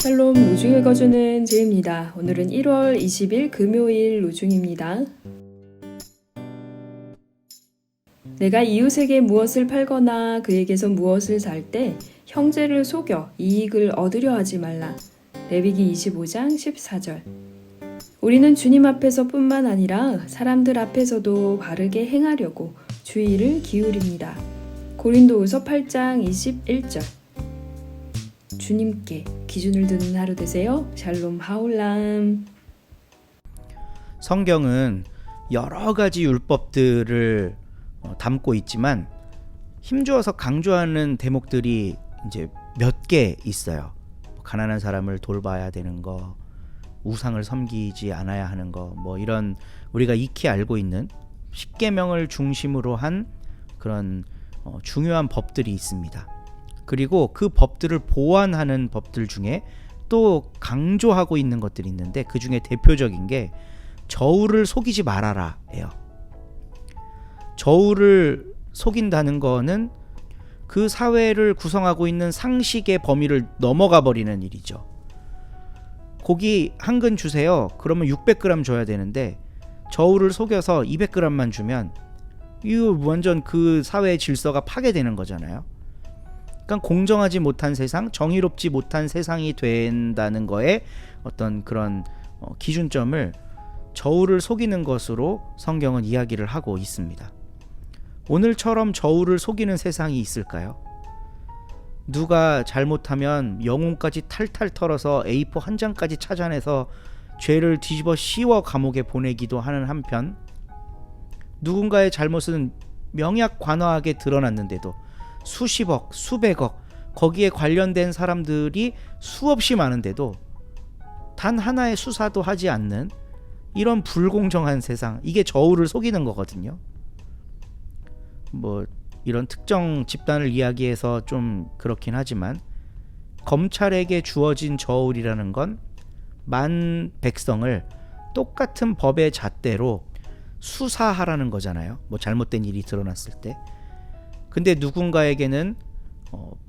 샬롬 로중 읽어주는 제입니다. 오늘은 1월 20일 금요일 로중입니다. 내가 이웃에게 무엇을 팔거나 그에게서 무엇을 살 때 형제를 속여 이익을 얻으려 하지 말라. 레위기 25장 14절. 우리는 주님 앞에서 뿐만 아니라 사람들 앞에서도 바르게 행하려고 주의를 기울입니다. 고린도후서 8장 21절. 주님께 기준을 두는 하루 되세요. 샬롬 하울람. 성경은 여러 가지 율법들을 담고 있지만 힘주어서 강조하는 대목들이 이제 몇 개 있어요. 가난한 사람을 돌봐야 되는 거, 우상을 섬기지 않아야 하는 거, 이런 우리가 익히 알고 있는 10계명을 중심으로 한 그런 중요한 법들이 있습니다. 그리고 그 법들을 보완하는 법들 중에 또 강조하고 있는 것들이 있는데 그 중에 대표적인 게 저울을 속이지 말아라 예요. 저울을 속인다는 거는 그 사회를 구성하고 있는 상식의 범위를 넘어가 버리는 일이죠. 고기 한 근 주세요. 그러면 600g 줘야 되는데 저울을 속여서 200g만 주면 이거 완전 그 사회의 질서가 파괴되는 거잖아요. 그러니까 공정하지 못한 세상, 정의롭지 못한 세상이 된다는 거에 어떤 그런 기준점을 저울을 속이는 것으로 성경은 이야기를 하고 있습니다. 오늘처럼 저울을 속이는 세상이 있을까요? 누가 잘못하면 영혼까지 탈탈 털어서 A4 한 장까지 찾아내서 죄를 뒤집어 씌워 감옥에 보내기도 하는 한편, 누군가의 잘못은 명약관화하게 드러났는데도 수십억, 수백억, 거기에 관련된 사람들이 수없이 많은데도 단 하나의 수사도 하지 않는 이런 불공정한 세상, 이게 저울을 속이는 거거든요. 이런 특정 집단을 이야기해서 좀 그렇긴 하지만 검찰에게 주어진 저울이라는 건 만 백성을 똑같은 법의 잣대로 수사하라는 거잖아요. 잘못된 일이 드러났을 때. 근데 누군가에게는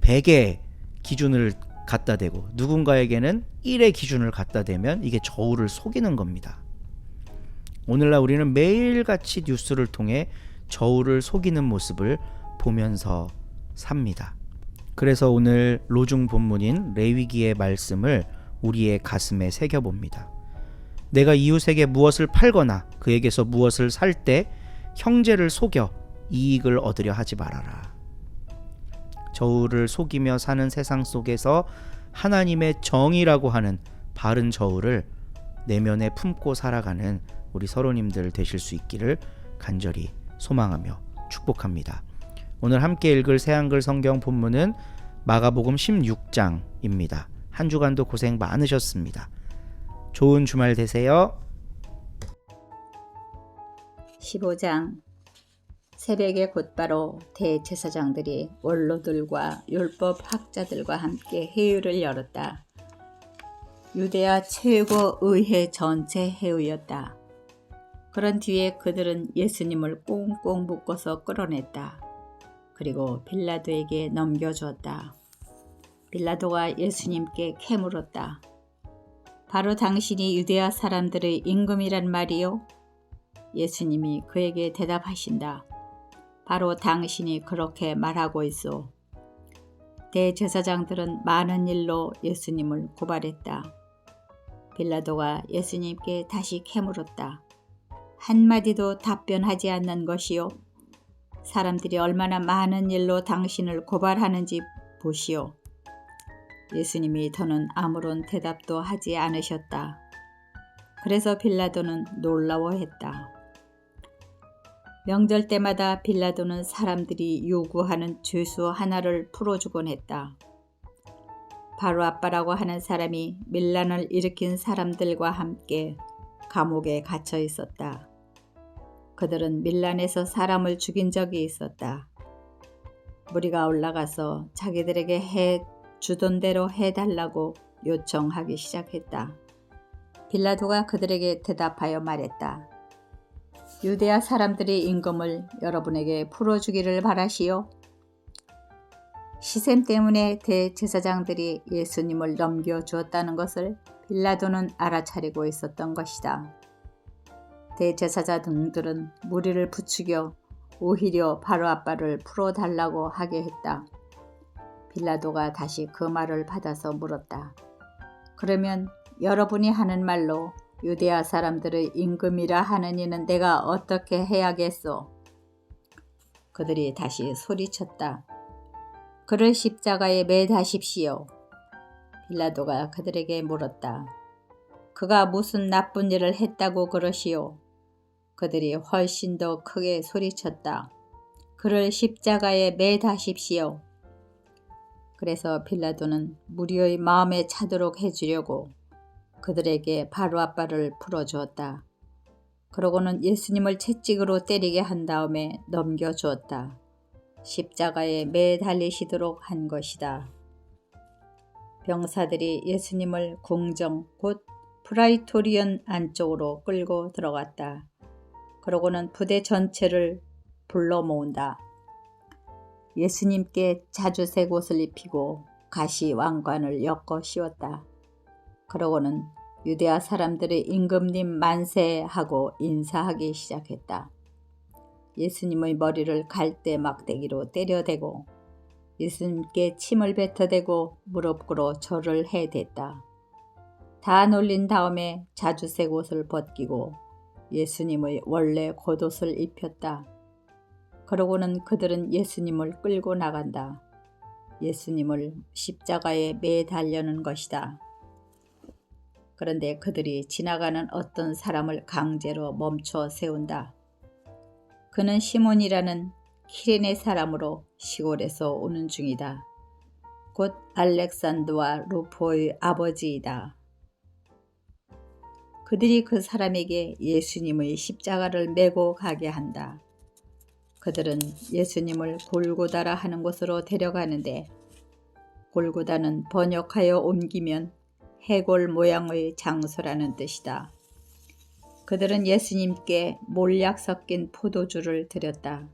100의 기준을 갖다 대고 누군가에게는 1의 기준을 갖다 대면 이게 저울을 속이는 겁니다. 오늘날 우리는 매일같이 뉴스를 통해 저울을 속이는 모습을 보면서 삽니다. 그래서 오늘 로중 본문인 레위기의 말씀을 우리의 가슴에 새겨봅니다. 내가 이웃에게 무엇을 팔거나 그에게서 무엇을 살 때 형제를 속여 이익을 얻으려 하지 말아라. 저울을 속이며 사는 세상 속에서 하나님의 정의라고 하는 바른 저울을 내면에 품고 살아가는 우리 서로님들 되실 수 있기를 간절히 소망하며 축복합니다. 오늘 함께 읽을 새한글 성경 본문은 마가복음 16장입니다. 한 주간도 고생 많으셨습니다. 좋은 주말 되세요. 15장. 새벽에 곧바로 대제사장들이 원로들과 율법 학자들과 함께 회의를 열었다. 유대야 최고 의회 전체 회의였다. 그런 뒤에 그들은 예수님을 꽁꽁 묶어서 끌어냈다. 그리고 빌라도에게 넘겨주었다. 빌라도가 예수님께 캐물었다. 바로 당신이 유대야 사람들의 임금이란 말이요? 예수님이 그에게 대답하신다. 바로 당신이 그렇게 말하고 있소. 대제사장들은 많은 일로 예수님을 고발했다. 빌라도가 예수님께 다시 캐물었다. 한마디도 답변하지 않는 것이요. 사람들이 얼마나 많은 일로 당신을 고발하는지 보시오. 예수님이 더는 아무런 대답도 하지 않으셨다. 그래서 빌라도는 놀라워했다. 명절 때마다 빌라도는 사람들이 요구하는 죄수 하나를 풀어주곤 했다. 바로아빠라고 하는 사람이 밀란을 일으킨 사람들과 함께 감옥에 갇혀 있었다. 그들은 밀란에서 사람을 죽인 적이 있었다. 무리가 올라가서 자기들에게 주던 대로 해달라고 요청하기 시작했다. 빌라도가 그들에게 대답하여 말했다. 유대야 사람들의 임금을 여러분에게 풀어주기를 바라시오. 시샘 때문에 대제사장들이 예수님을 넘겨주었다는 것을 빌라도는 알아차리고 있었던 것이다. 대제사장들은 무리를 부추겨 오히려 바로아바를 풀어달라고 하게 했다. 빌라도가 다시 그 말을 받아서 물었다. 그러면 여러분이 하는 말로 유대아 사람들의 임금이라 하는 이는 내가 어떻게 해야겠소? 그들이 다시 소리쳤다. 그를 십자가에 매다십시오. 빌라도가 그들에게 물었다. 그가 무슨 나쁜 일을 했다고 그러시오? 그들이 훨씬 더 크게 소리쳤다. 그를 십자가에 매다십시오. 그래서 빌라도는 무리의 마음에 차도록 해주려고 그들에게 바로아바를 풀어주었다. 그러고는 예수님을 채찍으로 때리게 한 다음에 넘겨주었다. 십자가에 매달리시도록 한 것이다. 병사들이 예수님을 궁정 곧 프라이토리온 안쪽으로 끌고 들어갔다. 그러고는 부대 전체를 불러 모은다. 예수님께 자주색 옷을 입히고 가시 왕관을 엮어 씌웠다. 그러고는 유대아 사람들의 임금님 만세 하고 인사하기 시작했다. 예수님의 머리를 갈대 막대기로 때려대고 예수님께 침을 뱉어대고 무릎 꿇어 절을 해댔다. 다 놀린 다음에 자주색 옷을 벗기고 예수님의 원래 겉옷을 입혔다. 그러고는 그들은 예수님을 끌고 나간다. 예수님을 십자가에 매달려는 것이다. 그런데 그들이 지나가는 어떤 사람을 강제로 멈춰 세운다. 그는 시몬이라는 키레네 사람으로 시골에서 오는 중이다. 곧 알렉산더와 루포의 아버지이다. 그들이 그 사람에게 예수님의 십자가를 메고 가게 한다. 그들은 예수님을 골고다라 하는 곳으로 데려가는데 골고다는 번역하여 옮기면 해골 모양의 장소라는 뜻이다. 그들은 예수님께 몰약 섞인 포도주를 드렸다.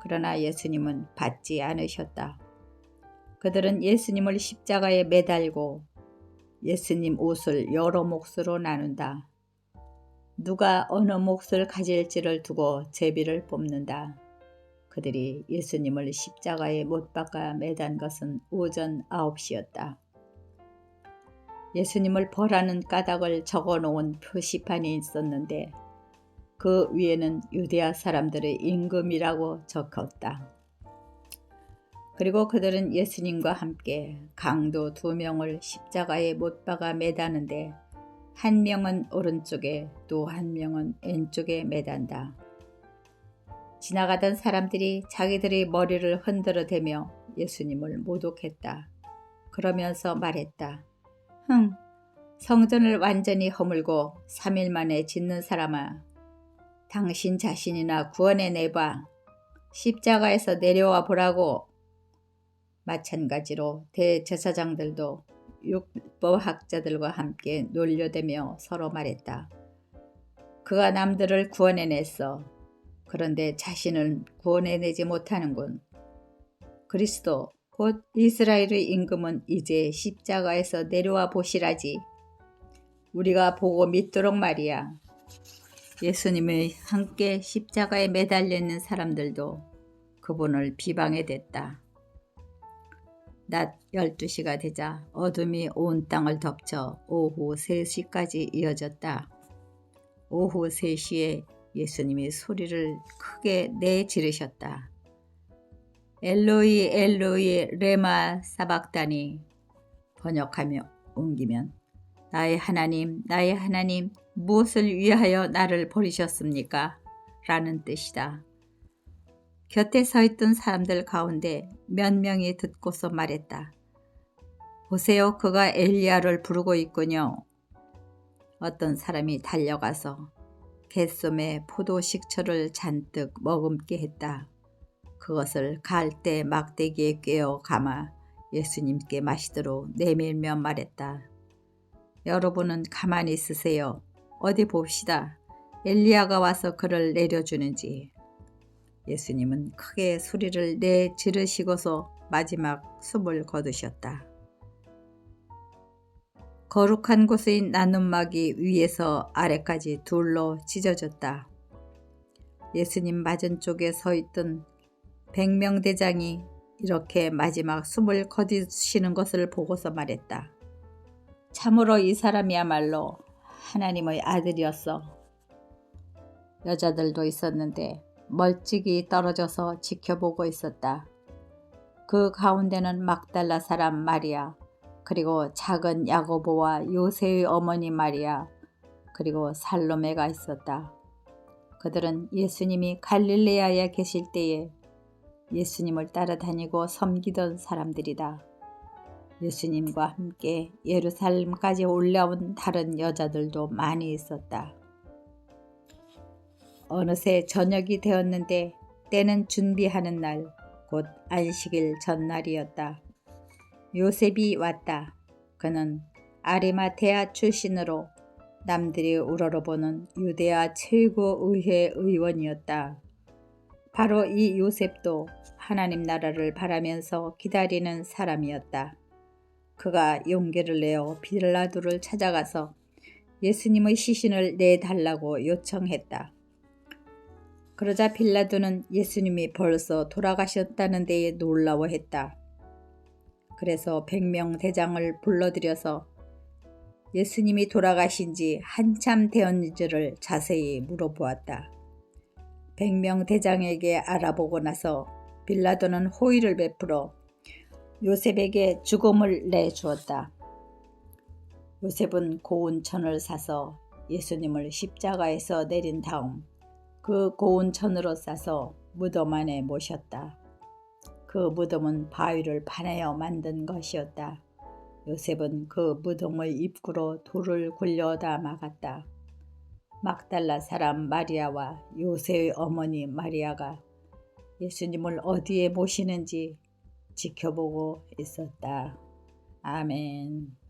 그러나 예수님은 받지 않으셨다. 그들은 예수님을 십자가에 매달고 예수님 옷을 여러 몫으로 나눈다. 누가 어느 몫을 가질지를 두고 제비를 뽑는다. 그들이 예수님을 십자가에 못 박아 매단 것은 오전 9시였다. 예수님을 벌하는 까닭을 적어놓은 표시판이 있었는데 그 위에는 유대아 사람들의 임금이라고 적혔다. 그리고 그들은 예수님과 함께 강도 2명을 십자가에 못 박아 매다는데 한 명은 오른쪽에 또 한 명은 왼쪽에 매단다. 지나가던 사람들이 자기들의 머리를 흔들어대며 예수님을 모독했다. 그러면서 말했다. 성전을 완전히 허물고 3일 만에 짓는 사람아, 당신 자신이나 구원해내봐. 십자가에서 내려와 보라고. 마찬가지로 대제사장들도 율법학자들과 함께 놀려대며 서로 말했다. 그가 남들을 구원해냈어. 그런데 자신은 구원해내지 못하는군. 그리스도 곧 이스라엘의 임금은 이제 십자가에서 내려와 보시라지. 우리가 보고 믿도록 말이야. 예수님의 함께 십자가에 매달려 있는 사람들도 그분을 비방해 댔다. 낮 12시가 되자 어둠이 온 땅을 덮쳐 오후 3시까지 이어졌다. 오후 3시에 예수님이 소리를 크게 내지르셨다. 엘로이 엘로이 레마 사박다니. 번역하며 옮기면 나의 하나님 무엇을 위하여 나를 버리셨습니까? 라는 뜻이다. 곁에 서 있던 사람들 가운데 몇 명이 듣고서 말했다. 보세요, 그가 엘리야를 부르고 있군요. 어떤 사람이 달려가서 갯솜에 포도 식초를 잔뜩 머금게 했다. 그것을 갈대 막대기에 꿰어 감아 예수님께 마시도록 내밀며 말했다. 여러분은 가만히 있으세요. 어디 봅시다. 엘리야가 와서 그를 내려주는지. 예수님은 크게 소리를 내 지르시고서 마지막 숨을 거두셨다. 거룩한 곳의 나눔막이 위에서 아래까지 둘로 찢어졌다. 예수님 맞은쪽에 서 있던 100명 대장이 이렇게 마지막 숨을 거두시는 것을 보고서 말했다. 참으로 이 사람이야말로 하나님의 아들이었어. 여자들도 있었는데 멀찍이 떨어져서 지켜보고 있었다. 그 가운데는 막달라 사람 마리아, 그리고 작은 야고보와 요새의 어머니 마리아, 그리고 살로메가 있었다. 그들은 예수님이 갈릴레아에 계실 때에 예수님을 따라다니고 섬기던 사람들이다. 예수님과 함께 예루살렘까지 올라온 다른 여자들도 많이 있었다. 어느새 저녁이 되었는데 때는 준비하는 날, 곧 안식일 전날이었다. 요셉이 왔다. 그는 아리마테아 출신으로 남들이 우러러보는 유대아 최고의회 의원이었다. 바로 이 요셉도 하나님 나라를 바라면서 기다리는 사람이었다. 그가 용기를 내어 빌라도를 찾아가서 예수님의 시신을 내달라고 요청했다. 그러자 빌라도는 예수님이 벌써 돌아가셨다는 데에 놀라워했다. 그래서 100명 대장을 불러들여서 예수님이 돌아가신 지 한참 되었는지를 자세히 물어보았다. 100명 대장에게 알아보고 나서 빌라도는 호의를 베풀어 요셉에게 죽음을 내주었다. 요셉은 고운 천을 사서 예수님을 십자가에서 내린 다음 그 고운 천으로 싸서 무덤 안에 모셨다. 그 무덤은 바위를 파내어 만든 것이었다. 요셉은 그 무덤의 입구로 돌을 굴려다 막았다. 막달라 사람 마리아와 요새의 어머니 마리아가 예수님을 어디에 모시는지 지켜보고 있었다. 아멘.